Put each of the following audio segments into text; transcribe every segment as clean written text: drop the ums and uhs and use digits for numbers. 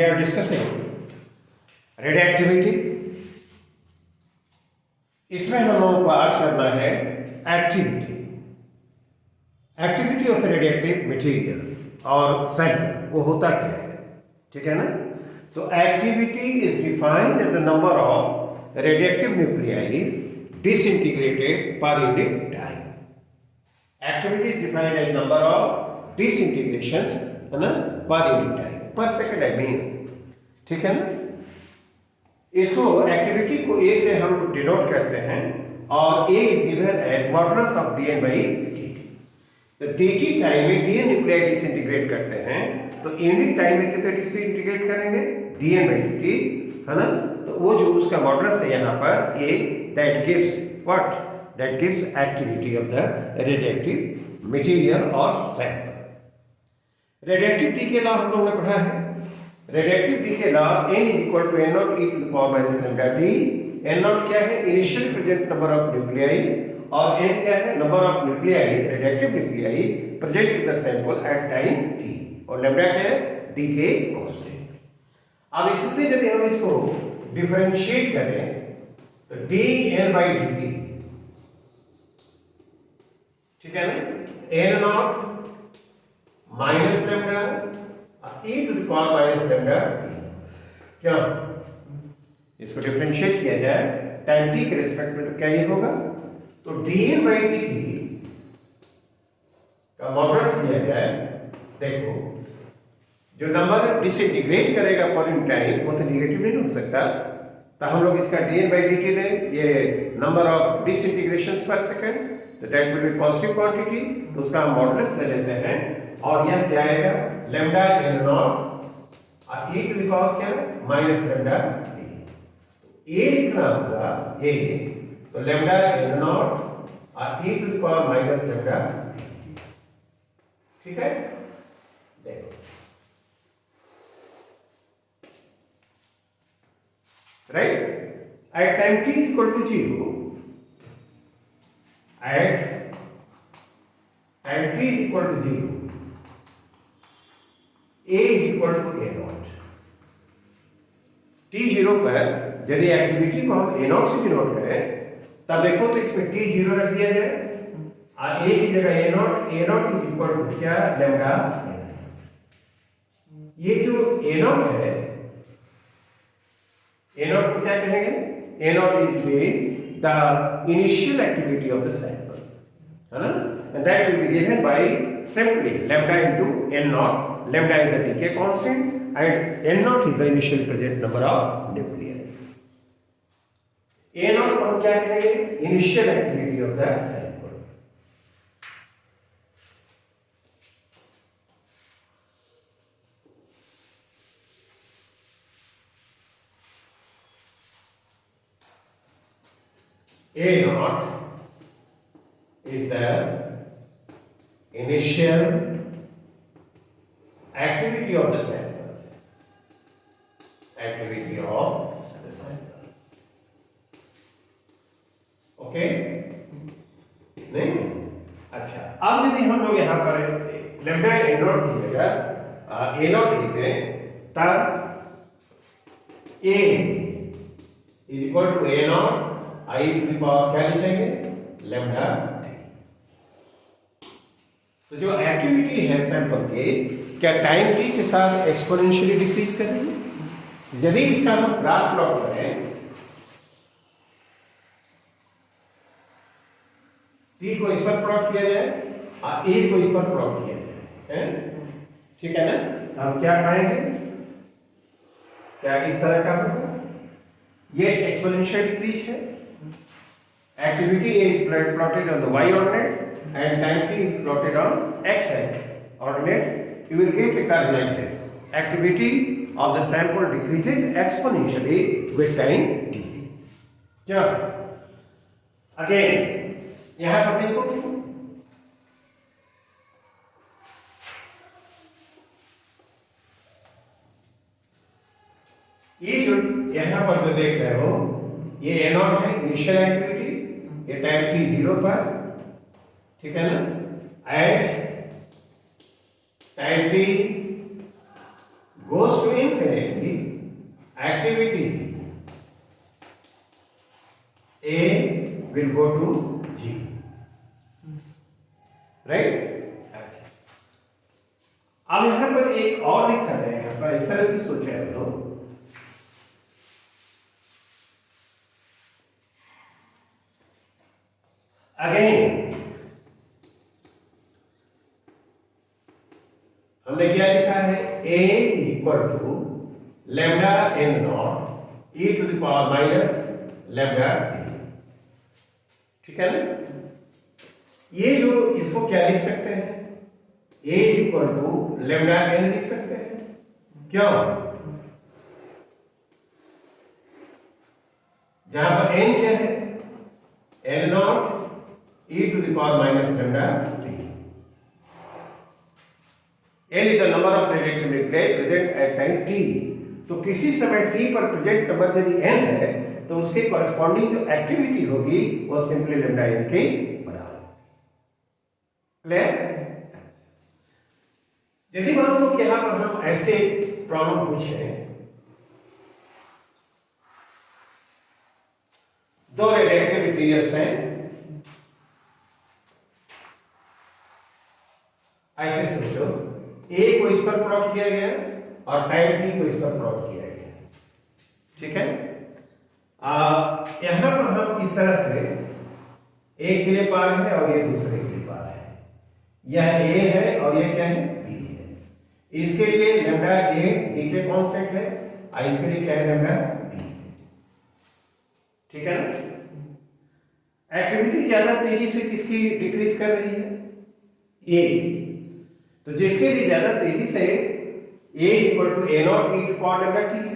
We are discussing radioactivity. इसमें हम लोगों को आज करना है activity activity of radioactive material और सैंपल वो होता क्या है, ठीक है ना। तो activity is defined as the number of radioactive nuclei disintegrated per unit time. Activity is defined as number of disintegrations है ना per unit time per second I mean, ठीक है ना। इसको एक्टिविटी को ए से हम डिनोट करते हैं और A is given as modulus of dn by dt। तो dt टाइम में dn न्यूक्लियाई डिसइंटीग्रेट करते हैं तो यूनिट टाइम में कितने डिसइंटीग्रेट करेंगे dn बाई dt, है ना। तो वो जो उसका मॉडुलस है यहाँ पर a, that gives what, that gives activity of the radioactive material और सैंपल। रेडिएक्टिविटी के लॉ हम लोगों ने पढ़ा है। रेडिएक्टिविटी के law n is equal to n naught e to the power minus lambda t। n naught क्या है, initial present number of nuclei, और n क्या है, number of nuclei, radioactive nuclei present in the sample at time t, और lambda क्या है, decay constant. अब इससे यदि हम इसको डिफरेंशिएट करें तो dn बाई dt, ठीक है ना, n naught minus lambda e to the power minus lambda t। क्या इसको डिफरेंशिएट किया जाए टाइम t के रिस्पेक्ट में तो क्या ये होगा, तो dn बाई dt का मॉडुलस लिया जाए। देखो जो नंबर डिसइंटीग्रेट करेगा पर इन टाइम वो तो नेगेटिव नहीं हो सकता, तो हम लोग इसका dn बाई dt लें, ये नंबर ऑफ डिसइंटीग्रेशंस पर सेकंड, तो that will B positive quantity, तो उसका हम मॉडुलस ले लेते हैं और यह क्या आएगा, लैम्डा n नॉट और e टू द पावर क्या माइनस लैम्डा t। तो a लिखना होगा a, तो लैम्डा n नॉट और e to the power minus lambda t, ठीक है। देखो right, at time t is equal to 0, at time t is equal to 0 a is equal to a naught. t0 पर यदि activity को हम a not से denote करें तब देखो तो इसमें t0 रख दिया जाए और a की जगह a naught is equal to क्या, लैम्डा। ये जो a नॉट है, a नॉट को क्या कहेंगे, a naught is the initial activity of the sample, है ना, and that will be given by simply lambda into n naught. Lambda is the decay constant and n naught is the initial present number of nuclei. A naught को हम क्या कहेंगे, initial activity of the sample. A naught is the initial activity of the sample, activity of the sample, okay नहीं। अच्छा, अब यदि हम लोग यहाँ पर लैम्डा n नॉट की जगह a नॉट लिखते हैं तब a is equal to a naught i to the power क्या लिखेंगे, लैम्डा। तो जो एक्टिविटी है सैंपल के, क्या टाइम t के साथ एक्सपोनेंशियली डिक्रीज करेगी। यदि इसका हम ग्राफ प्लॉट करें, t को इस पर प्लॉट किया जाए और a को इस पर प्लॉट किया जाए, ठीक है ना, तो हम क्या पाएंगे, क्या इस तरह का होगा, ये एक्सपोनेंशियल डिक्रीज है। Activity a is plotted on the y ordinate and time t is plotted on x ordinate. You will get a curve like this. Activity of the sample decreases exponentially with time t. क्या again यहाँ पर देखो क्यों, ये जो यहाँ पर जो देख रहे हो ये a नॉट है, इनिशियल एक्टिविटी, ये टाइम t 0 पर, ठीक है ना, as time t goes to infinity, activity A will go to G, right? अब यहां पर एक और लिखा है, यहां पर इस तरह से सोचा है लोग, अगेन हमने क्या लिखा है, A equal to lambda n naught e to the power minus lambda t, ठीक है ना? ये जो इसको क्या लिख सकते हैं, A equal to lambda n लिख सकते हैं, क्यों? जहां पर n क्या है, n naught e to the power minus lambda t. n is the number of radioactive nuclei present at time t. तो किसी समय t पर प्रेजेंट नंबर यदि n है तो उसके कॉरेस्पॉन्डिंग जो एक्टिविटी होगी वो सिंपली लैम्डा n के बराबर होगी। क्लियर? यदि मान लो कि यहां पर हम ऐसे प्रॉब्लम पूछें, दो रेडियोएक्टिव मटेरियल्स हैं, ऐसे सोचो, A को इस पर प्लॉट किया गया और टाइम t को इस पर प्लॉट किया गया, ठीक है? यहां पर हम इस तरह से एक के लिए पार है और ये दूसरे के लिए पार है, यह A है और ये क्या है, B है। इसके लिए लैम्डा A D के कांस्टेंट है और इसके लिए क्या है, लैम्डा B, ठीक है ना? एक्टिविटी ज्यादा तेजी से किसकी डिक्रीज कर रही है, A की। तो जिसके लिए ज्यादा तेजी से A equal to A naught e to power lambda t है,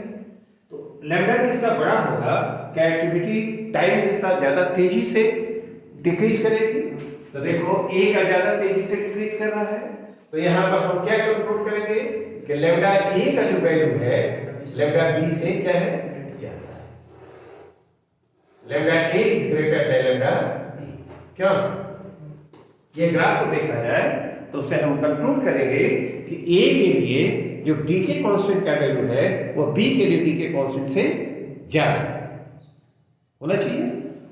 तो लैम्डा जिसका बड़ा होगा क्या एक्टिविटी टाइम के साथ ज्यादा तेजी से डिक्रीज करेगी। तो देखो A का ज्यादा तेजी से डिक्रीज कर रहा है, तो यहां पर हम क्या कंक्लूड करेंगे कि लैम्डा A का जो वैल्यू है लैम्डा B से क्या है, ज्यादा है। Lambda A is greater than lambda B, क्यों? ये ग्राफ को देखा जाए तो उससे हम कंक्लूड करेंगे कि A के लिए जो D के कांस्टेंट का वैल्यू है वो B के लिए D के कांस्टेंट से ज्यादा है, होना चाहिए।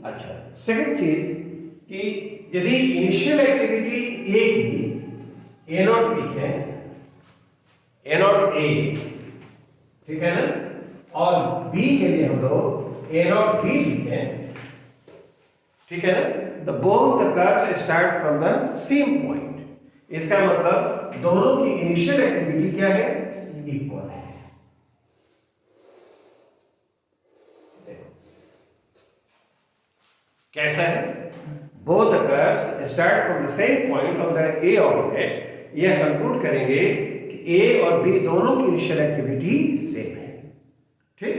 अच्छा, सेकंड चीज कि यदि इनिशियल एक्टिविटी A की A नॉट लिखे, A नॉट A, ठीक है ना, और B के लिए हम लोग A नॉट B लिखें, ठीक है ना, तो both the curves start from the same point. इसका मतलब दोनों की इनिशियल एक्टिविटी क्या है, इक्वल है। देखो कैसा है, both the curves start from the same point on the A object. यह कंक्लूड करेंगे कि ए और बी दोनों की इनिशियल एक्टिविटी सेम है, ठीक?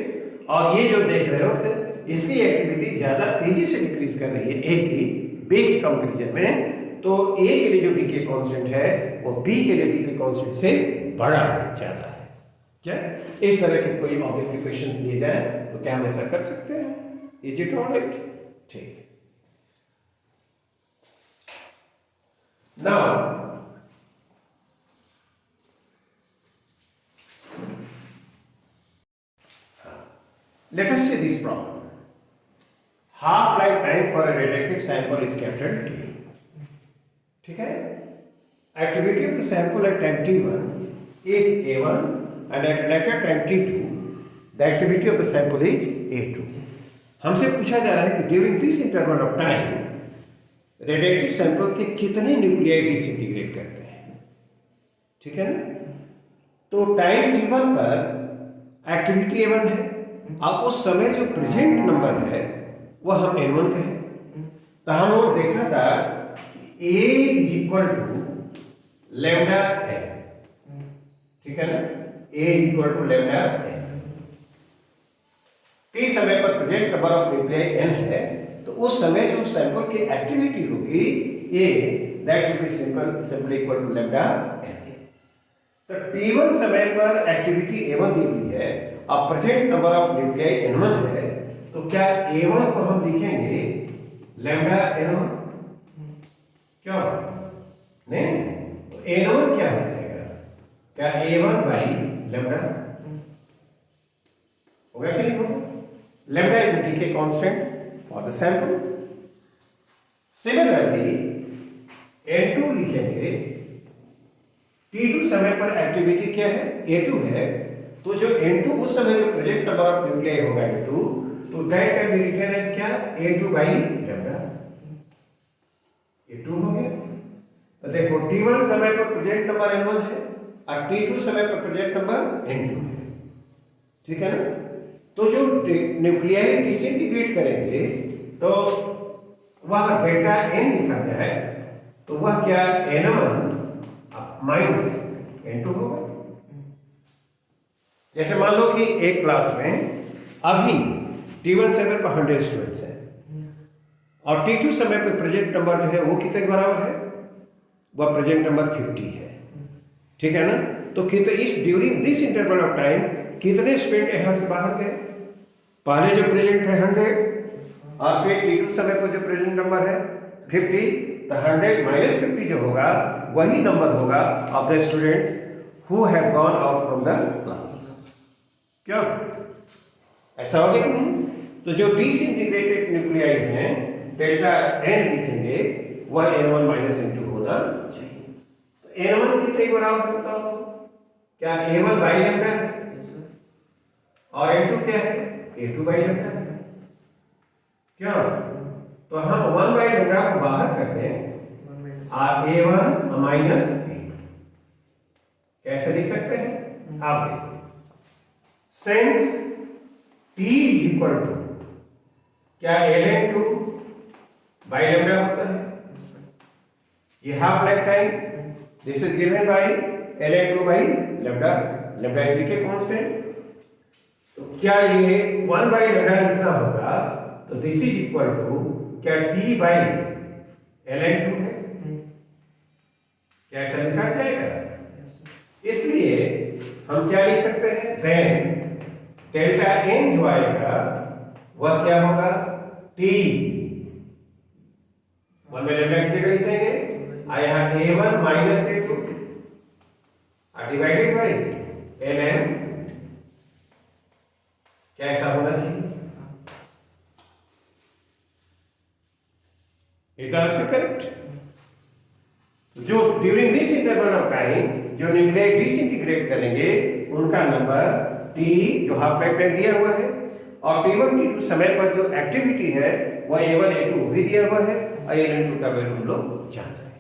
और ये जो देख रहे हो कि इसकी एक्टिविटी ज्यादा तेजी से डिक्रीज कर रही है ए की बी के कंपैरिजन में, तो A के लिए जो D के कांस्टेंट है वो B के लिए D के कांस्टेंट से बड़ा है, ज्यादा है। क्या इस तरह के कोई ऑब्जेक्टिव क्वेश्चंस दिए जाए तो क्या हम ऐसा कर सकते हैं? Is it alright? ठीक। Now let us see this problem. Half life time for a radioactive sample is capital T. ठीक है? Activity of the sample at time t1 is A1 and at later time t2 the activity of the sample is A2. हमसे पूछा जा रहा है कि during this interval of time radiative sample के कितने न्यूक्लियाई डिसइंटीग्रेट करते हैं, ठीक है ना? तो टाइम t1 पर एक्टिविटी A1 है, अब उस समय जो प्रेजेंट नंबर है वह हम N1 कहें। तो हम लोग देखा था A is equal to lambda n, ठीक है ना, A equal to lambda n। t समय पर present number of nuclei n है, तो उस समय जो सैंपल की एक्टिविटी होगी A, that will be simply equal to lambda n। तो t1 समय पर एक्टिविटी A1 दी हुई है, अब present number of nuclei n1 है, तो क्या A1 को हम लिखेंगे लैम्डा n1? क्यों नहीं? तो A1 क्या हो जाएगा, क्या A1 बाई लेमडा। होगा कि नहीं होगा? Lambda is the decay constant for the sample. Similarly n2 लिखेंगे, t2 समय पर एक्टिविटी क्या है? a2 है। तो जो n2 उस समय जो प्रेजेंट नंबर ऑफ न्यूक्लियाई होगा n2, तो that can be written as क्या? a2 by lambda. ये 2 हो गया। तो देखो t1 समय पर प्रेजेंट नंबर n1 है और t2 समय पर प्रेजेंट नंबर n2 है, ठीक है ना? तो जो न्यूक्लियाई डिसइंटीग्रेट करेंगे तो वह डेल्टा n लिखा जाए, तो वह क्या? n1 माइनस n2 होगा। जैसे मान लो कि एक क्लास में अभी t1 समय पर 100 स्टूडेंट्स हैं और t2 समय पर प्रेजेंट नंबर जो है वो कितने के बराबर है? वह प्रेजेंट नंबर 50 है, ठीक है ना? तो कितने इस during this interval of time कितने स्टूडेंट यहाँ से बाहर गए? पहले जो प्रेजेंट थे 100 और फिर t2 समय पर जो प्रेजेंट नंबर है 50, तो 100 माइनस 50 जो होगा वही नंबर होगा of the students who have gone out from the class. क्यों ऐसा हो गया कि नहीं? तो जो डिसइंटीग्रेटेड न्यूक्लियाई हैं डेल्टा n लिखेंगे, वह n1 माइनस n2 होना चाहिए। तो n1 कितने के बराबर है बताओ तो? क्या a1 बाई लेमडा है और n2 क्या है? a2 बाई लेमडा है। क्यों? तो हम 1 बाई लेमडा को बाहर कर दें और a1 माइनस a2 कैसे लिख सकते हैं? आप देखो, since t is equal to क्या ln2 बाई लेमडा होता है, ये half life time, this is given by ln2 by lambda, lambda is के कांस्टेंट। तो क्या ये 1 बाई लेमडा लिखना होगा, तो दिस इज इक्वल टू क्या t बाई ln2 है, क्या ऐसा लिखा जाएगा? इसलिए हम क्या लिख सकते हैं? देन डेल्टा n जो आएगा वह क्या होगा? t 1 बाई लेमडा की जगह लिखेंगे और यहाँ a1 minus a2 divided by ln, क्या ऐसा होना चाहिए? Is the answer correct? जो during this interval of time जो न्यूक्लियाई डिसइंटीग्रेट करेंगे उनका नंबर t जो हाफ लाइफ टाइम दिया हुआ है और t1 t2 समय पर जो एक्टिविटी है वह a1 a2 भी दिया हुआ है और ln2 का वैल्यू हम लोग जानते हैं,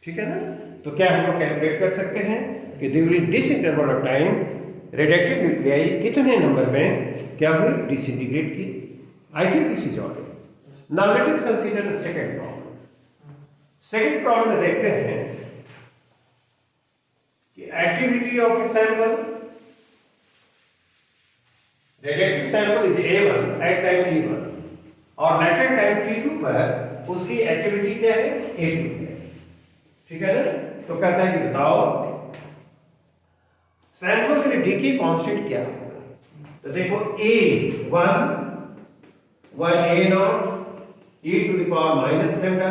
ठीक है ना? तो क्या हम लोग कैलकुलेट कर सकते हैं कि during this interval of time radioactive nuclei कितने नंबर में क्या हुए? डिसइंटीग्रेट की। I think this is all. Now let us consider the second problem. Second problem में देखते हैं कि activity of a sample, radioactive sample is A1 at time t1 और लेटेंट टाइम t2 पर उसकी एक्टिविटी क्या है? A2 है, ठीक है ना? तो कहता है कि बताओ सैंपल के लिए डीके कांस्टेंट क्या होगा? तो देखो a1 वह a0 e to the power minus lambda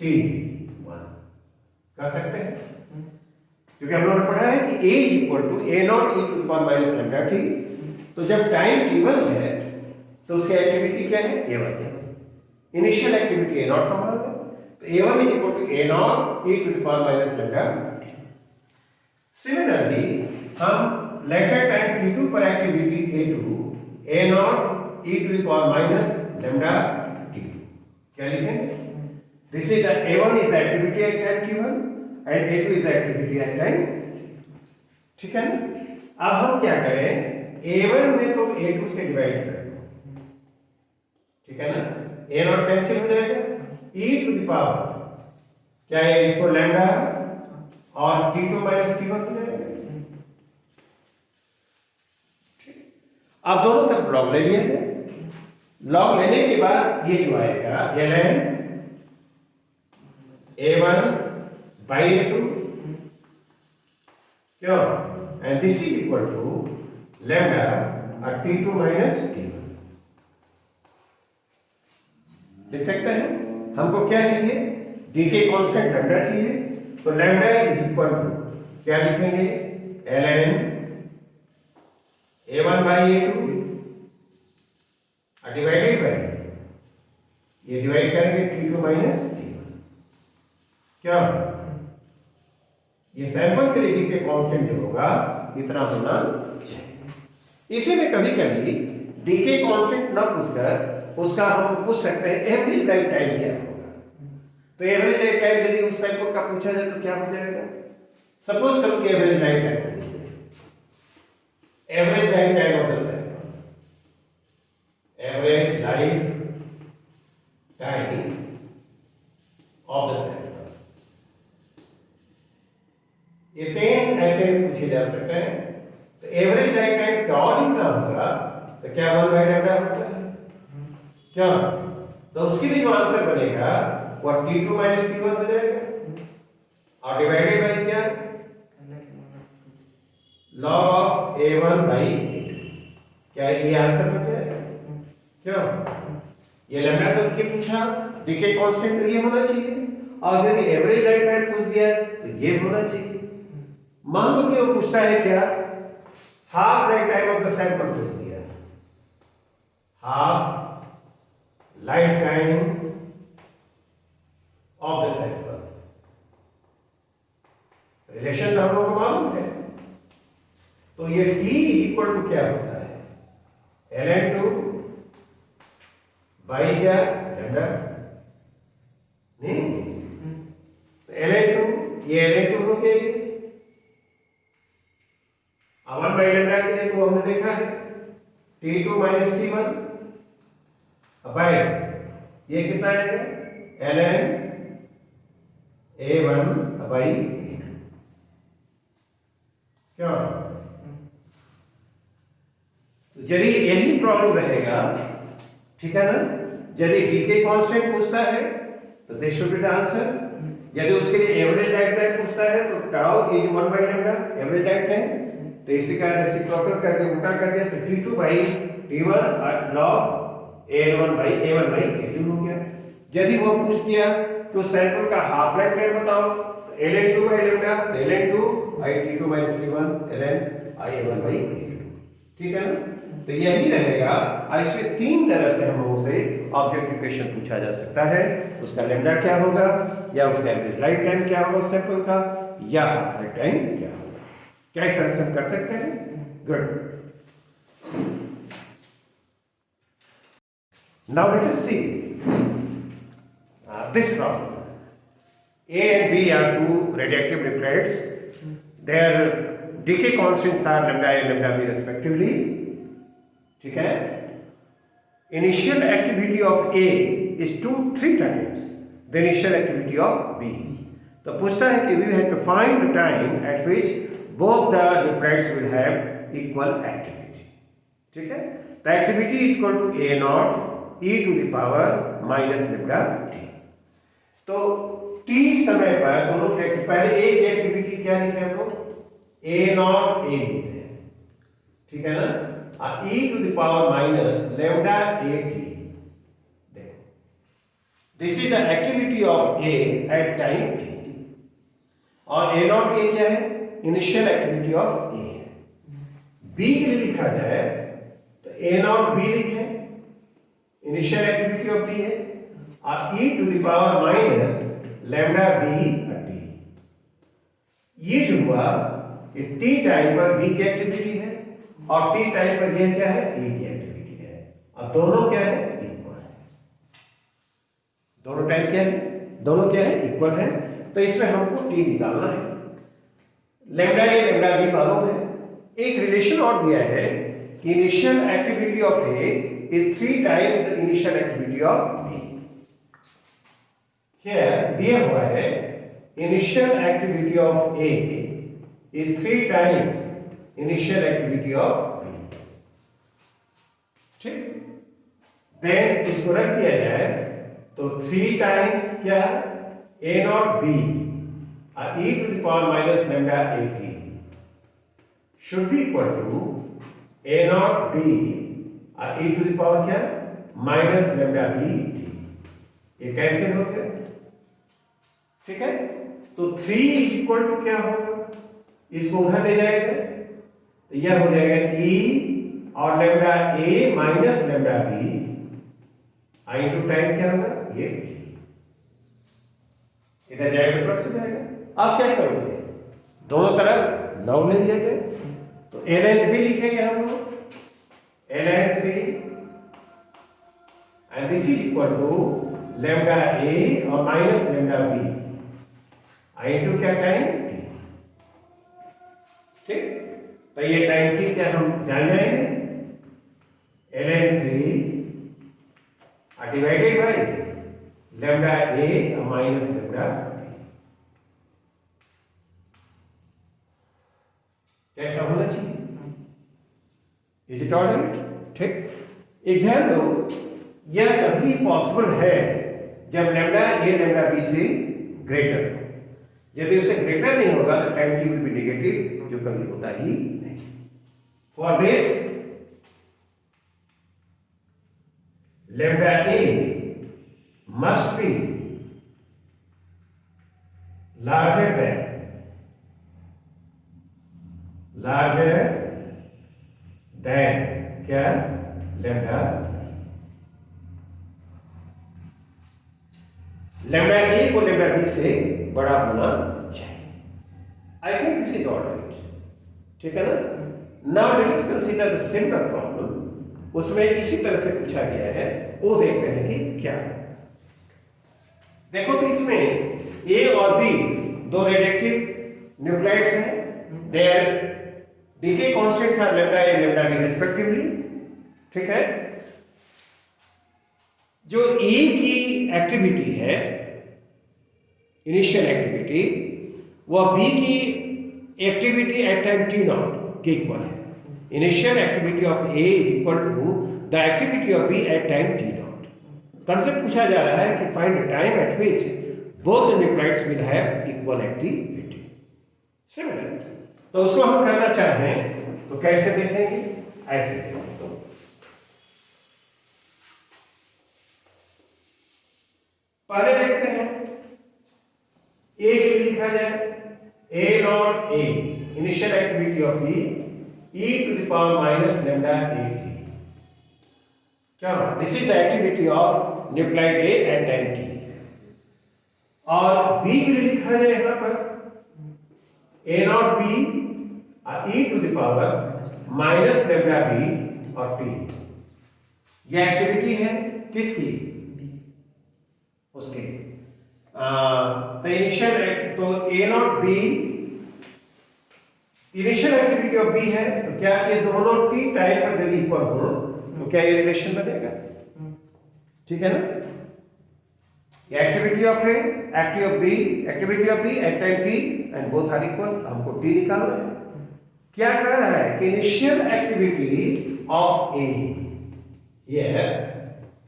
t1 कर सकते हैं, क्योंकि हम लोगों ने पढ़ा है कि a is equal to a0 e to the power minus lambda t। तो जब टाइम t1 है तो उसकी एक्टिविटी क्या है? a1 है, इनिशियल एक्टिविटी a0 का मान है, तो a1 is equal to a0 e to the power minus lambda. Similarly हम लेटर टाइम t2 पर activity a2 a0 e to the power minus lambda t2 क्या लिखेंगे? This is the a1 is the activity at time t1 and a2 is the activity at time, ठीक है ना? अब हम क्या करें? a1 में तो a2 से डिवाइड कर दो, ठीक है ना? a0 कैंसिल हो जाएगा, e टू द पावर क्या है? इसको लैम्डा और t2 माइनस t1 हो जाएगा। अब दोनों तरफ लॉग ले लिए थे, लॉग लेने के बाद ये जो आएगा ln a1 बाई a2 क्यों? And this is equal to lambda और t2 माइनस t1 लिख सकते हैं। हमको क्या चाहिए? डीके कांस्टेंट लैम्डा चाहिए, तो लैम्डा इज इक्वल टू क्या लिखेंगे? ln A1 by A2 divided by, ये डिवाइड करेंगे T2 माइनस T1, क्या ये सैंपल के लिए डी के कांस्टेंट जो होगा इतना होना चाहिए। इसी में कभी कभी डी के कांस्टेंट ना पूछकर उसका हम पूछ सकते हैं एवरेज लाइफ टाइम क्या होगा। तो एवरेज लाइफ टाइम यदि उस सैंपल का पूछा जाए तो क्या हो जाएगा? सपोज करो कि एवरेज लाइफ टाइम पूछ रहे, average life time of the sample, average life time of the sample, ये 3 ऐसे पूछे जा सकते हैं। तो एवरेज लाइफ टाइम टॉड कितना होगा? तो क्या 1 बाई लैम्डा होता है क्या? तो उसके लिए जो आंसर बनेगा वो T2 माइनस T1 हो जाएगा और डिवाइडेड बाई क्या? Log of A1 by A2। क्या ये आंसर बन जाएगा? क्यों? ये लैम्डा तो क्या पूछा, डीके कांस्टेंट तो ये होना चाहिए, और यदि एवरेज लाइफ टाइम पूछ दिया तो ये होना चाहिए। मान लो कि वो पूछता है क्या, half life time of the sample पूछ दिया, half life time of the sample, relation हम लोगों को मालूम है। तो ये T इक्वल टू क्या होता है? ln2 बाई क्या लैम्डा, नहीं ln2, ये ln2 हो गया। ये 1 बाई लैम्डा के लिए तो हमने देखा है T2 माइनस T1 बाई ये कितना है ln A1 बाई A2, क्या? यदि यही प्रॉब्लम रहेगा, ठीक है ना, यदि डी के कांस्टेंट पूछता है तो this should be the answer. यदि उसके लिए एवरेज लाइफ टाइम पूछता है तो tau is 1 by lambda average life time, तो इसी का रेसिप्रोकल कर दिया, उल्टा कर दिया, तो T2 by T1 log A1 by A2 हो गया। यदि वो पूछ दिया तो सैंपल का हाफ लाइफ टाइम बताओ, तो ln2 by lambda, ln2 I T2 minus T1 ln A1 by A2, ठीक है ना। तो यही रहेगा। इसमें 3 तरह से हम लोगों से ऑब्जेक्टिव क्वेश्चन पूछा जा सकता है, उसका लैम्डा क्या होगा, या उसका एवरेज लाइफ टाइम क्या होगा सैंपल का, या हाफ लाइफ टाइम क्या होगा। क्या इस तरह से हम कर सकते हैं? Good. Now let us see this problem. A and B are 2 radioactive nuclides. Their decay constants are lambda A, lambda B respectively. ठीक है। Initial activity of A is 2-3 times the initial activity of B. तो पूछता है कि we have to find the time at which both the nuclides will have equal activity. ठीक है। The activity is equal to A naught e to the power minus lambda t. तो t समय पर दोनों की एक्टिविटी, पहले A की activity क्या लिखे हम लोग? A naught A लिखते हैं, ठीक है ना, e to the power minus lambda A t. This is the activity of A at time t. और A naught A क्या है? इनिशियल एक्टिविटी ऑफ A है। B के लिए लिखा जाए तो A naught B लिखे, इनिशियल एक्टिविटी ऑफ B है, और e to the power minus lambda B t. ये जो हुआ ये t टाइम पर B की एक्टिविटी है और t टाइम पर यह क्या है? A की एक्टिविटी है, और दोनों क्या है? इक्वल है। दोनों टाइम क्या है? दोनों क्या है? इक्वल है। तो इसमें हमको t निकालना है। लैम्डा A लैम्डा B मालूम है। एक रिलेशन और दिया है कि initial activity of A is 3 times the initial activity of B। Here दिया हुआ है initial activity of A is 3 times initial activity of B, ठीक। Then इसको रख दिया जाए तो 3 times क्या A naught B e to the power minus lambda A t should be equal to A naught B e to the power क्या minus lambda B t। ये cancel हो गया, ठीक है। तो 3 इज इक्वल टू क्या होगा? इसको उधर ले जाएगा तो यह हो जाएगा e और lambda A minus lambda B, I into time क्या होगा, ये टी, इधर जाएगा प्लस हो जाएगा। आप क्या करोगे, दोनों तरफ लॉग ले लिया जाए, तो ln3 लिखेंगे हम लोग, ln3 and this is equal to lambda A और minus lambda B, I into क्या, टाइम टी। ठीक, तो ये टाइम टी क्या हम जान जाएंगे, ln3 divided by lambda A और माइनस लेमडा बी। कैसा होना चाहिए, इज इट ऑलराइट। ठीक, एक ध्यान दो, यह तभी पॉसिबल है जब लेमडा ए लेमडा बी से ग्रेटर हो। यदि उससे ग्रेटर नहीं होगा तो time T will be negative, जो कभी होता ही नहीं। For this lambda A must be larger then क्या, लेमडा लेमडा ए को लेमडा बी से बड़ा होना चाहिए। I think this is all right. ठीक है ना। Now let us consider the simple problem, उसमें इसी तरह से पूछा गया है, वो देखते हैं कि क्या। देखो तो इसमें ए और बी दो रेडिएक्टिव न्यूक्लाइड्स हैं, their decay constants are lambda A lambda B respectively. ठीक है, जो ए की एक्टिविटी है, इनिशियल एक्टिविटी, वह बी की activity at time T naught के इक्वल है। Initial activity of A is equal to the activity of B at time T naught. Concept पूछा जा रहा है कि find the time at which both nuclides will have equal activity. Similar, तो उसको हम करना चाहें तो कैसे देखेंगे, ऐसे देखेंगे। पहले देखते हैं ए के लिए लिखा जाए A naught A, initial activity of e to the power minus lambda A T. क्या, this is the activity of nuclide A at time T. और बी के लिए लिखा जाए यहां पर A naught B e to the power minus lambda B और T. यह एक्टिविटी है किसकी, उसके तो इनिशियल, तो A naught B initial activity of B है, तो क्या ये दोनों टी टाइम पर यदि इक्वल हो तो क्या ये रिलेशन बनेगा। ठीक है ना। Activity of A, activity of B at time T and both are equal, हमको टी निकालना है। क्या कह रहा है कि initial activity of A,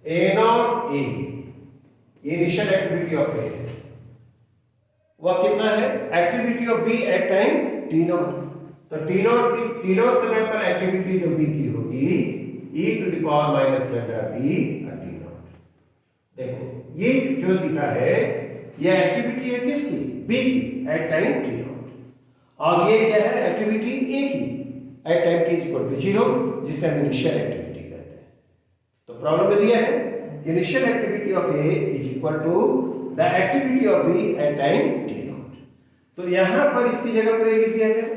A naught A, initial activity of A, वह कितना है, activity of B at time T naught. तो टी नॉट समय पर एक्टिविटी जो बी की होगी e to the power minus lambda B T naught. देखो ये जो लिखा है ये एक्टिविटी है किसकी, बी की एट टाइम टी नॉट, और ये क्या है, एक्टिविटी ए की at time t equal to 0, जिसे हम इनिशियल एक्टिविटी कहते हैं। तो प्रॉब्लम में दिया है initial activity of A is equal to the activity of B at time T naught. तो यहां पर इसकी जगह पर लिख दिया गया,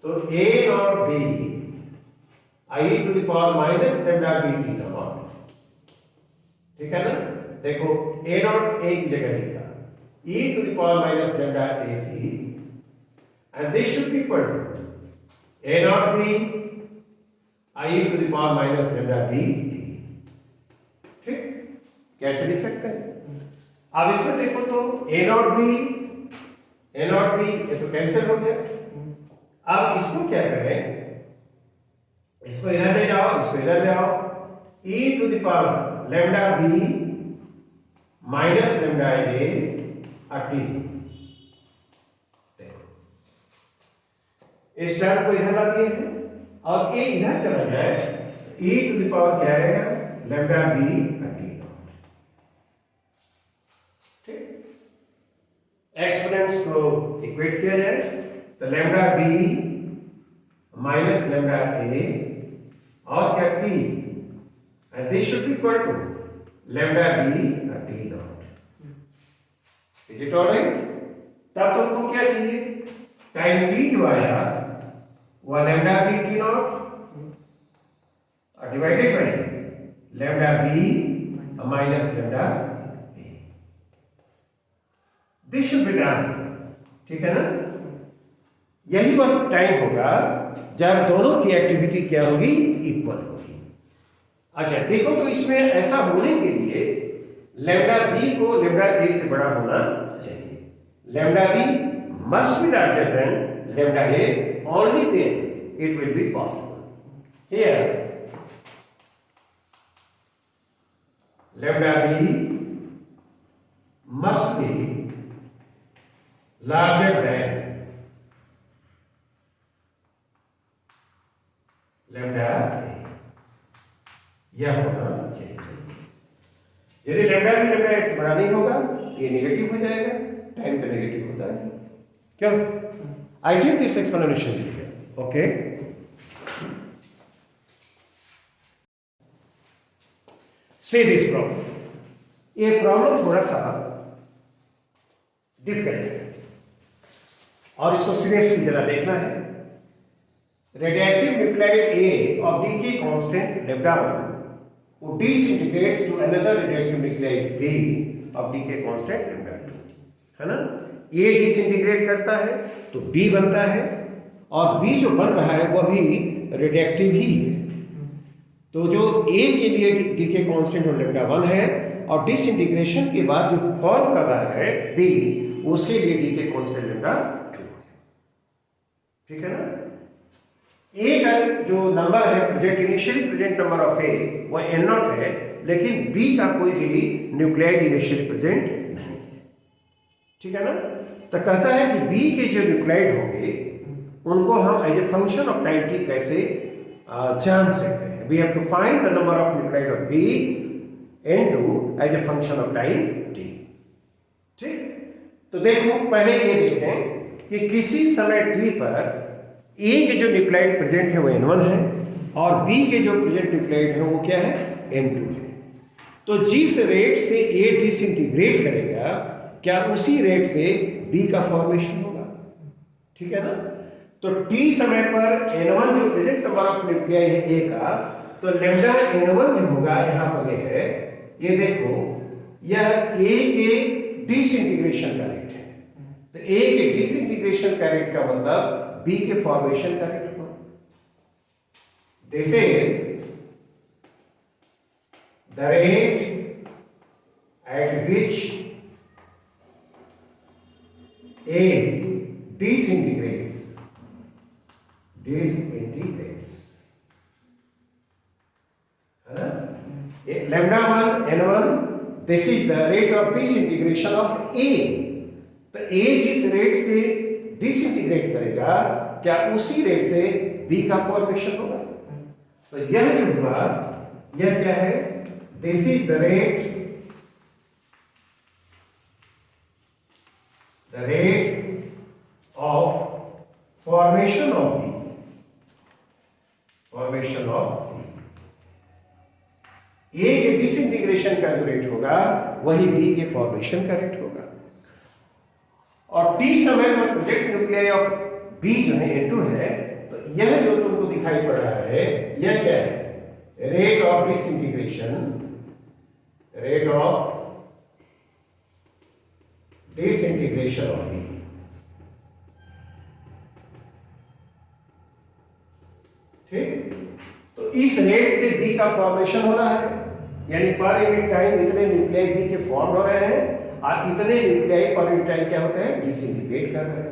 तो A naught B e to the power minus lambda B T naught. ठीक है ना। देखो ए नॉट ए की जगह लिखा e to the power minus lambda A T, and this should be equal to A naught B e to the power minus lambda B T. ठीक, कैसे लिख सकते हैं। अब इसमें देखो तो ए नॉट बी ये तो कैंसिल हो गया। अब इसको क्या करें, इसको इधर ले जाओ, इसको इधर ले आओ, e to the power lambda B minus lambda A T. इस टर्म को इधर ला दिए हैं और ए इधर चला जाए, ई टू द पावर क्या आएगा, लेमडा बी टी नॉट। ठीक, एक्सपोनेंट्स को इक्वेट किया जाए तो lambda B minus lambda A और क्या t, and this should be equal to lambda B T naught. Is it alright? तब तुमको क्या चाहिए? टाइम टी जो आया वह lambda B T naught divided by lambda B minus lambda A. This should be the answer, ठीक है ना? यही बस टाइम होगा जब दोनों की एक्टिविटी क्या होगी? इक्वल होगी। अच्छा देखो, तो इसमें ऐसा होने के लिए लैम्डा बी को लैम्डा ए से बड़ा होना चाहिए। Lambda B must be larger than lambda A, only then it will be possible. Here lambda B must be larger than lambda A, यह होना चाहिए। यदि लैम्डा भी लैम्डा ए से बड़ा नहीं होगा ये नेगेटिव हो जाएगा। टाइम तो नेगेटिव होता है, क्यों? आई think this explanation is clear. Okay, see this problem. ये प्रॉब्लम थोड़ा सा डिफिकल्ट है और इसको सीरियसली जरा देखना है। Radioactive nuclide A of decay constant lambda 1 who disintegrates to another radioactive nuclide B of decay constant lambda 2, है ना? A डिसइंटीग्रेट करता है तो B बनता है, और B जो बन रहा है वह भी रेडिएक्टिव ही है। तो जो A के लिए डीके कांस्टेंट और लैम्डा 1 है, और डिसइंटीग्रेशन के बाद जो फॉर्म कर रहा है B, उसके लिए डीके कांस्टेंट लैम्डा 2 है, ठीक है ना? ए का जो नंबर है present, initially present number of A वह एन नॉट है, लेकिन बी का कोई भी न्यूक्लियाइड इनिशियली प्रेजेंट नहीं है, ठीक है ना? तो कहता है कि बी के जो न्यूक्लियाइड होंगे उनको हम as a function of time t कैसे जान सकते हैं। We have to find the number of nuclide of B into as a function of time T, ठीक? तो देखो, पहले ये देखें कि किसी समय टी पर ए के जो न्यूक्लियाइड प्रेजेंट है वो N1 है, और बी के जो प्रेजेंट न्यूक्लियाइड है वो क्या है? N2 है। तो जिस रेट से ए डिसइंटीग्रेट करेगा, क्या उसी रेट से बी का फॉर्मेशन होगा, ठीक है ना? तो टी समय पर N1 जो प्रेजेंट नंबर ऑफ न्यूक्लियाई है ए का, तो लैम्डा N1 जो होगा यहां पर ये है, ये देखो, यह ए के डिसइंटीग्रेशन का रेट है। तो ए के डिसइंटीग्रेशन का रेट का मतलब बी के फॉर्मेशन का रेट होगा। This is the rate at which A disintegrates है ना? Lambda 1 N1, this is the rate of disintegration of A. तो ए जिस रेट से डिसइंटीग्रेट करेगा, क्या उसी रेट से बी का फॉर्मेशन होगा? तो यह जो हुआ, यह क्या है? This is the rate of formation of B, A के डिसइंटीग्रेशन का जो रेट होगा वही बी के फॉर्मेशन का रेट होगा। और टी समय में प्रोजेक्ट न्यूक्लियाई ऑफ बी जो है N2 है, तो यह जो तुमको दिखाई पड़ रहा है यह क्या है? Rate of disintegration of B, ठीक? तो इस रेट से बी का फॉर्मेशन हो रहा है, यानी पर यूनिट टाइम इतने न्यूक्लियाई बी के फॉर्म हो रहे हैं, और इतने न्यूक्लियाई पर यूनिट टाइम क्या होते हैं? डिसइंटीग्रेट कर रहे हैं।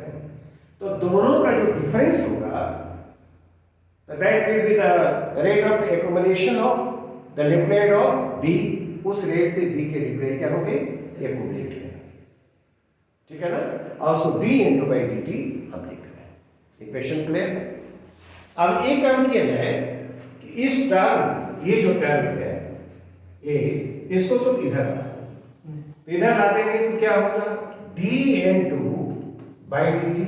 तो दोनों का जो डिफरेंस होगा, that will be the rate of accumulation of the nuclide of B. उस रेट से बी के न्यूक्लियाई क्या होंगे? एक्युमुलेट करेंगे, ठीक है ना? और उसको d into by d t हम लिख रहे हैं। इक्वेशन क्लियर है? अब एक काम किया जाए कि इस टर्म, ये जो टर्म है ए, इसको तो इधर ला देंगे तो क्या होगा? D N2 by d t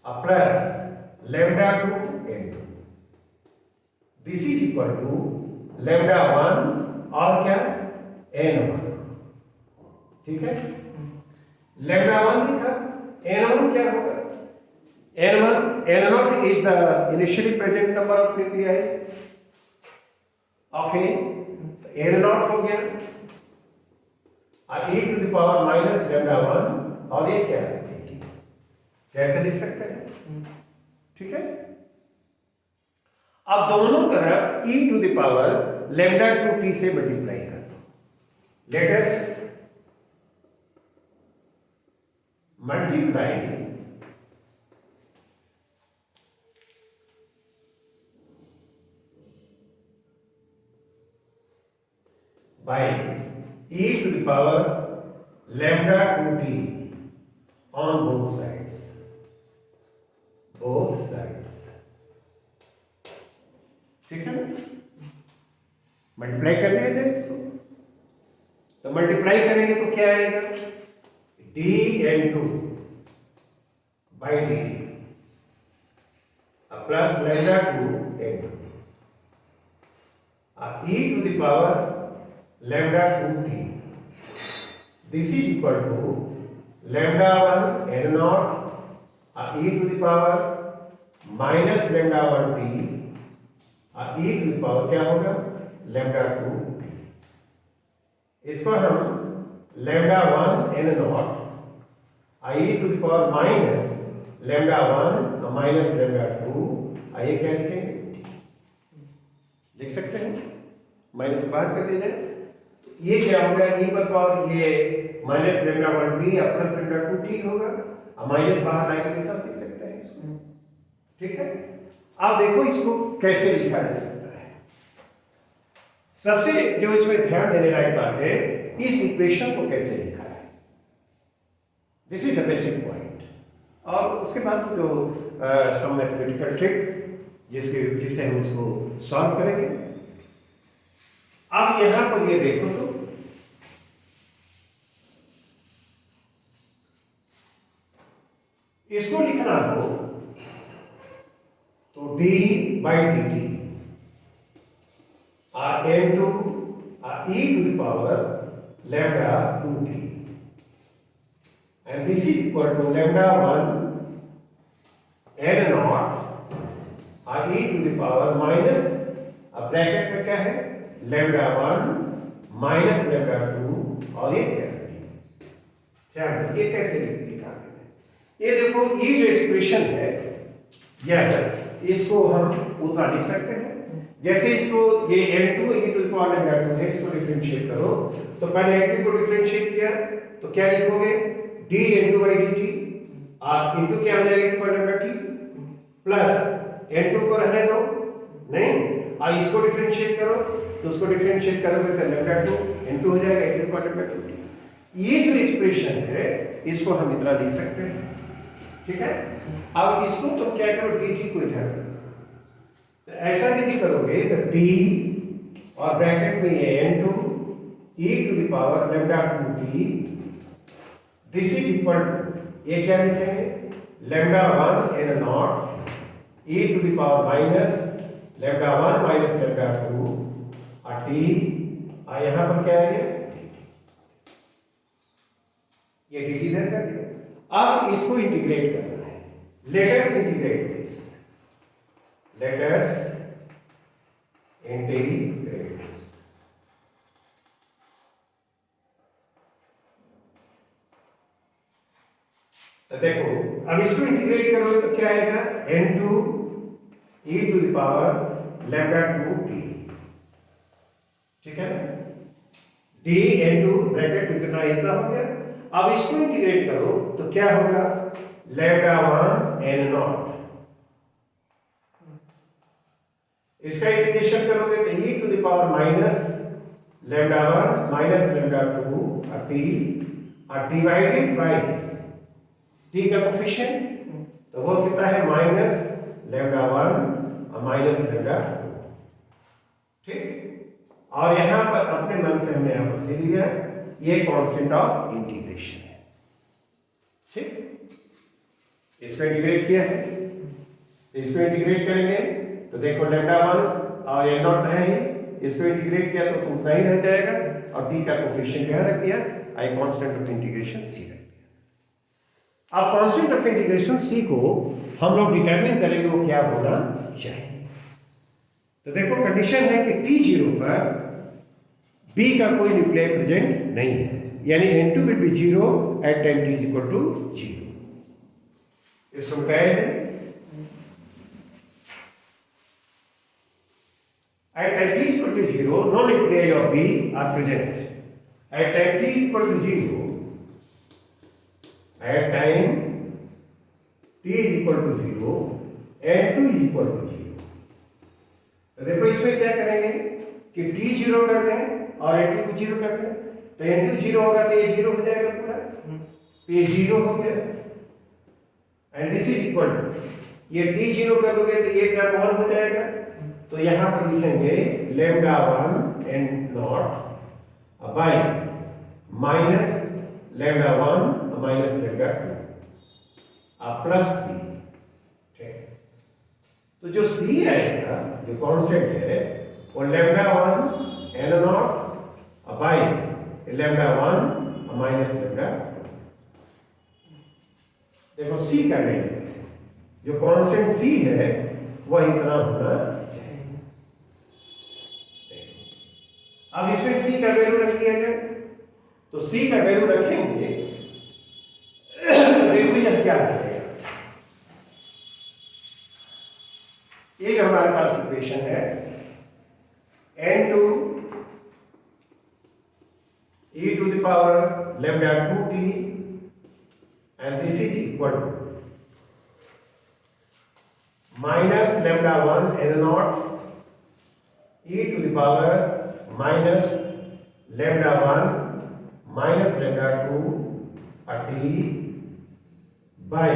plus lambda 2 n2, this is equal to lambda 1 और क्या n1, ठीक है। lambda 1 लिखा, n1 क्या होगा, n0 is the initially present number of nuclei of A, n0 हो गया e to the power minus lambda 1 और ये क्या है, कैसे लिख सकते हैं, ठीक है। अब दोनों तरफ e to the power lambda 2t से मल्टीप्लाई कर दो, let us multiply by e to the power lambda 2t on both sides, ठीक है ना। मल्टीप्लाई कर दिया जाए इसको, तो मल्टीप्लाई करेंगे तो क्या आएगा, dn2 by dt plus lambda 2 n2 e to the power lambda 2t, this is equal to lambda 1 n0 e to the power minus lambda 1t e to the power क्या होगा lambda 2t, इसको हम lambda 1 n0 e to the power minus lambda 1 minus lambda 2 आइए क्या लिखेंगे, लिख सकते हैं, माइनस बाहर कर दिया जाए, ये क्या होगा e पर पावर ये माइनस lambda 1t या प्लस lambda 2t होगा, अब माइनस बाहर लाके लिख सकते हैं इसको, ठीक है। अब देखो इसको कैसे लिखा जा सकता है। सबसे जो इसमें ध्यान देने लायक बात है, इस इक्वेशन को कैसे लिखा है, this is the basic point. और उसके बाद जो सम मैथमेटिकल ट्रिक जिसे हम इसको सॉल्व करेंगे। अब यहां पर ये देखो तो इसको लिखना हो तो d by dt n2 e to the power lambda 2t and this is equal to lambda 1 n0 e to the power minus, अब ब्रैकेट में क्या है lambda 1 minus lambda 2 और ये क्या है, ये कैसे लिखा है, ये देखो ये जो एक्सप्रेशन है यह इसको हम उतना लिख सकते हैं, जैसे इसको ये n2 e to the power lambda 2 है, इसको डिफरेंशिएट करो तो पहले n2 को डिफरेंशिएट किया तो क्या लिखोगे dn2 by dt और इनटू क्या हो जाएगा e to the power lambda t plus n2 को रहने दो नहीं, और इसको डिफरेंशिएट करो तो उसको डिफरेंशिएट करोगे तो lambda 2 n2 हो जाएगा e to the power lambda 2t। ये जो एक्सप्रेशन है इसको हम इतना लिख सकते हैं, ठीक है। अब इसको तुम क्या करो dt को इधर तो ऐसा यदि करोगे तो d और ब्रैकेट में ये n2 e to the power lambda 2t, this is equal to ये क्या लिखेंगे lambda 1 n0 e to the power minus lambda 1 minus lambda 2 और t और यहां पर क्या है ये dt इधर कर दिया। अब इसको इंटीग्रेट करना है, let us integrate this, let us integrate this. तो देखो अब इसको इंटीग्रेट करोगे तो क्या आएगा n2 e to the power lambda 2t, ठीक है ना, d n2 ब्रैकेट में इतना हो गया। अब इसको इंटीग्रेट करो तो क्या होगा lambda 1 n0, इसका इंटीग्रेशन करोगे तो e to the power minus lambda 1 minus lambda 2 t divided by t का कोफिशिएंट तो वो कितना है माइनस lambda 1 और माइनस lambda 2, ठीक। और यहां पर अपने मन से हमने यहां पर सी लिया, ये कांस्टेंट ऑफ इंटीग्रेशन है, ठीक। इसको इंटीग्रेट किया है तो इसको इंटीग्रेट करेंगे तो देखो लैम्डा 1 और n नॉट है ही, इसको इंटीग्रेट किया तो उतना ही रह जाएगा और t का कोफिशिएंट यहाँ रख दिया, आई कांस्टेंट ऑफ इंटीग्रेशन c रख दिया। अब कांस्टेंट ऑफ इंटीग्रेशन c को हम लोग डिटरमिन करेंगे वो क्या होना चाहिए। तो देखो कंडीशन है कि t0 पर b का कोई न्यूक्लियाई प्रेजेंट नहीं है, यानी n2 will be 0 at time t is equal to 0। इसको मिटाए at time t is equal to 0, no nuclei of B are present. At time t is equal to 0, at time t is equal to 0, n2 is equal to 0. तो देखो इसमें क्या करेंगे कि t 0 कर दें और n2 को 0 कर दें, तो n2 0 होगा तो ये 0 हो जाएगा पूरा, तो ये 0 हो गया and this is equal to, ये t 0 कर दोगे तो ये टर्म 1 हो जाएगा, तो यहां पर लिखेंगे lambda 1 n naught bye minus lambda 1 minus lambda 2 plus c। ठीक, तो जो c आएगा जो कांस्टेंट है वो lambda 1 n naught by lambda 1 minus lambda 2। देखो c का वैल्यू जो कांस्टेंट c है वह इतना होना चाहिए। अब इसमें c का वैल्यू रख दिया जाए, तो c का वैल्यू रखेंगे देखो यह क्या करेगा, ये जो हमारे पास इक्वेशन है n2 e to the power lambda 2t and this is equal to minus lambda 1 n naught e to the power minus lambda 1 minus lambda 2 t by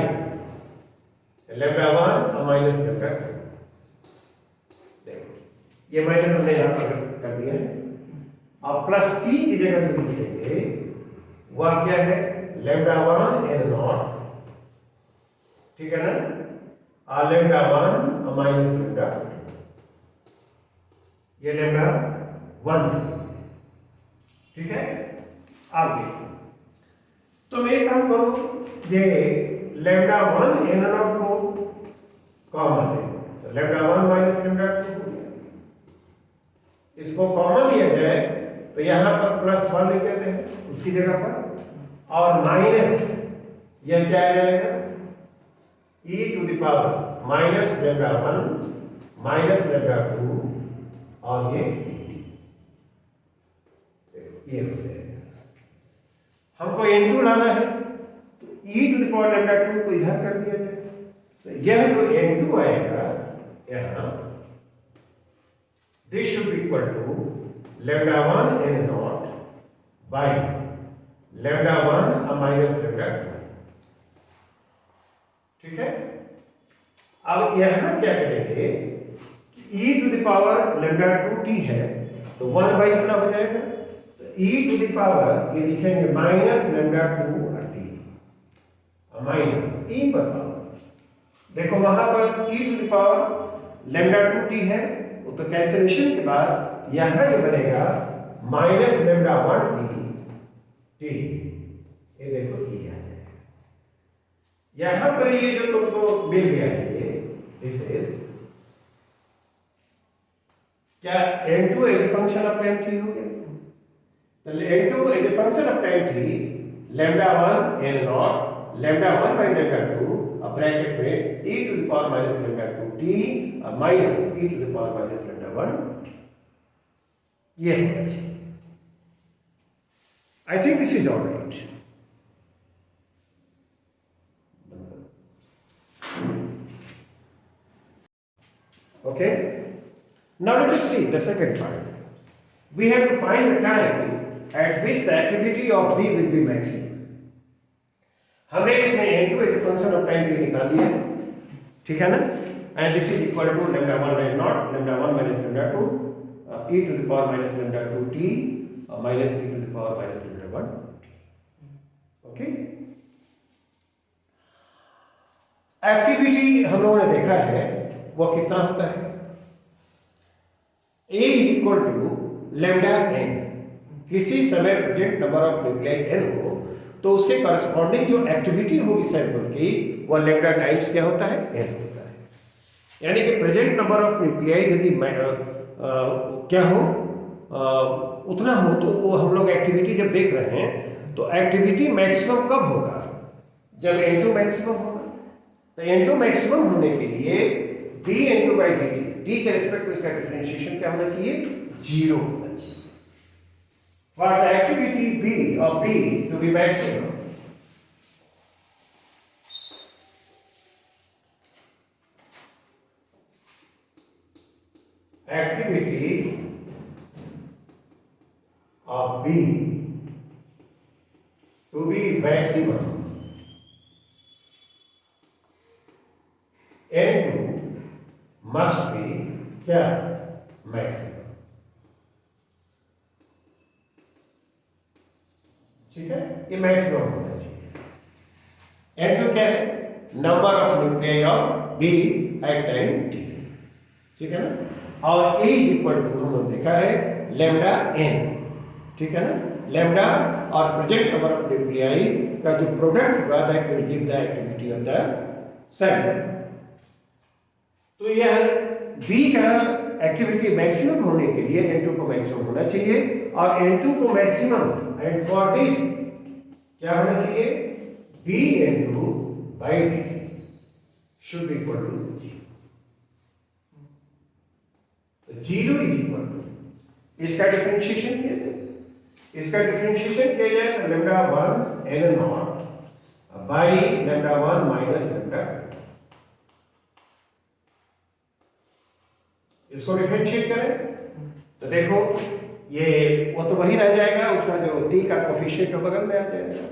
lambda 1 minus lambda 2। देखो ये माइनस हमने यहां पर कर दिया है, अब प्लस c की जगह जो लिखेंगे वह क्या है lambda 1 n naught, ठीक है ना, और lambda 1 minus lambda 2, ये लैम्डा 1 है, ठीक है। अब देखो तो मैं एक काम करूं, ये लैम्डा 1 n नॉट को कॉमन ले, तो लैम्डा 1 माइनस लैम्डा 2 हो गया, इसको कॉमन लिया जाए तो यहां पर प्लस 1 लिख देते हैं उसी जगह पर, और माइनस यह क्या आ जाएगा e to the power minus lambda 1 minus lambda 2 और ये हो जाएगा। हमको n2 लाना है तो e to the power lambda 2 को इधर कर दिया जाए, तो यह जो n2 आएगा यहाँ this should be equal to lambda 1 n naught by lambda 1 minus lambda 2, ठीक है। अब यहाँ क्या करेंगे e to the power lambda 2t है तो 1 बाई इतना हो जाएगा, तो e टू द पावर ये लिखेंगे minus lambda 2t minus e पर पावर, देखो वहां पर e to the power lambda 2t है वो तो कैंसिलेशन के बाद यहां जो बनेगा माइनस लैम्डा 1t, ये देखो e आ जाएगा, यहां पर ये जो तुमको मिल गया है ये दिस इज क्या n2 as a function of time t हो गया, तो n2 as a function of time t lambda 1 n naught lambda 1 by lambda 2 अब ब्रैकेट में e to the power minus lambda 2t minus e to the power minus lambda 1, ये होना चाहिए। I think this is alright. Okay, now let us see the second part. We have to find the time at which the activity of B will be maximum. हमने इसमें n2 as a function of time t निकाल लिया, ठीक है ना, and this is equal to lambda 1 n naught lambda 1 minus lambda 2 e to the power minus lambda 2t minus e to the power minus lambda 1t। Okay, activity हम लोगों ने देखा है वो कितना होता है, A is equal to lambda N. किसी समय present number of nuclei N हो तो उसके करस्पॉन्डिंग जो एक्टिविटी होगी सैंपल की वो लेमडा टाइम्स क्या होता है, एन होता है। यानी कि प्रेजेंट नंबर ऑफ न्यूक्लियाई यदि क्या हो उतना हो तो वो हम लोग एक्टिविटी जब देख रहे हैं तो एक्टिविटी मैक्सिमम कब होगा, जब N2 मैक्सिमम होगा। तो N2 मैक्सिमम होने के लिए dN2 by dt, d के रिस्पेक्ट में इसका डिफरेंशिएशन क्या होना चाहिए, जीरो होना चाहिए। For the activity B of B to be maximum, activity of B to be maximum, N2 must be क्या, maximum। ठीक है, ये मैक्सिमम होना चाहिए। N2 क्या है, number of nuclei of B at time t, ठीक है ना। और A इज इक्वल टू हम लोग देखा है लेमडा n, ठीक है ना। लेमडा और प्रेजेंट नंबर ऑफ न्यूक्लियाई का जो प्रोडक्ट होगा that will give the activity of the sample. तो यह B का एक्टिविटी मैक्सिमम होने के लिए N2 को मैक्सिमम होना चाहिए और N2 को मैक्सिमम, एंड फॉर दिस क्या होना चाहिए, dN2 by dt should be equal to 0। तो 0 इज इक्वल टू, इसका डिफरेंशिएशन किया जाए, इसका डिफरेंशिएशन किया जाए तो lambda 1 n not by lambda 1 माइनस लेमडा 2। इसको डिफरेंशिएट करें तो देखो ये वो तो वही रह जाएगा, उसका जो t का कोफिशिएंट बगल में आ जाएगा,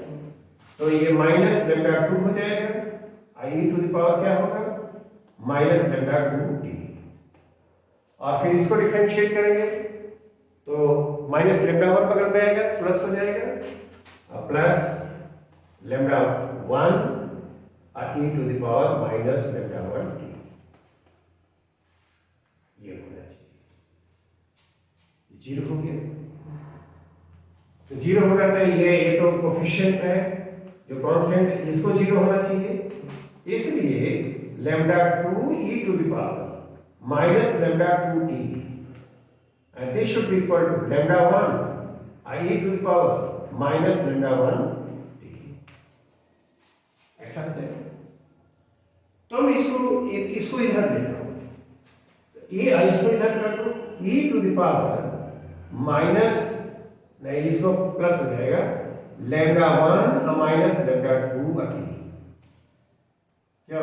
तो ये माइनस लेमडा 2 हो जाएगा, आई टू द पावर क्या होगा, माइनस लेमडा 2t। और फिर इसको डिफरेंशिएट करेंगे तो माइनस लेमडा 1 बगल में आएगा, प्लस हो जाएगा, plus lambda 1 e to the power minus lambda 1t। ये होना चाहिए, जीरो हो गया। तो जीरो होगा तो ये तो कोफिशिएंट है जो कांस्टेंट, इसको जीरो होना चाहिए। इसलिए lambda 2 e to the power minus lambda 2t and this should be equal to lambda 1 I e to the power minus lambda 1t। ऐसा है। तो मैं इसको इधर ले जाऊं, ये इसको इधर कर दो, ई टू द पावर माइनस, नहीं इसको प्लस हो जाएगा, लेमडा 1 माइनस लेमडा 2 t। क्या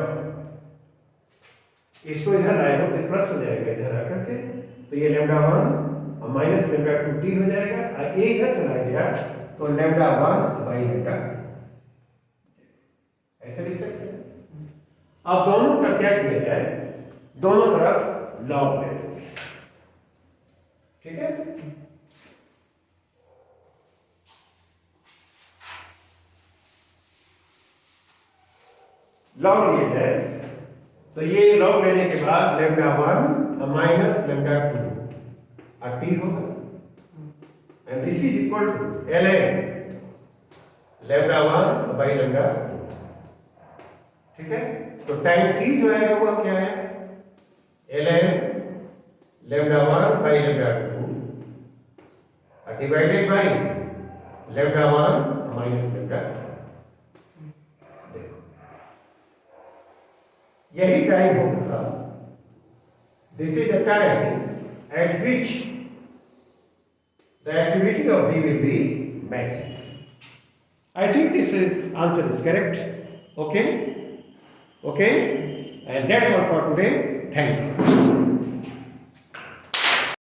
इसको इधर लाए हो तो प्लस हो जाएगा इधर आकर के, तो ये लेमडा 1 माइनस लेमडा 2t हो जाएगा, और ये इधर चला गया तो लेमडा 1 बाई लेमडा 2। ऐसे लिख सकते हैं। अब दोनों का क्या किया जाए, दोनों तरफ लॉग ले लेंगे, ठीक है। लॉग लिए जाए तो ये लॉग लेने के बाद लेमडा 1 माइनस लेमडा 2 t होगा, and this is equal to ln lambda 1 by lambda 2, ठीक है। तो टाइम t जो आएगा वो क्या है, ln lambda 1 by lambda 2 divided by lambda 1 माइनस लेमडा 2। यही टाइम होगा, this is the time at which the activity of B will be maximum. I think this answer is correct. Okay, and that's all for today. Thank you.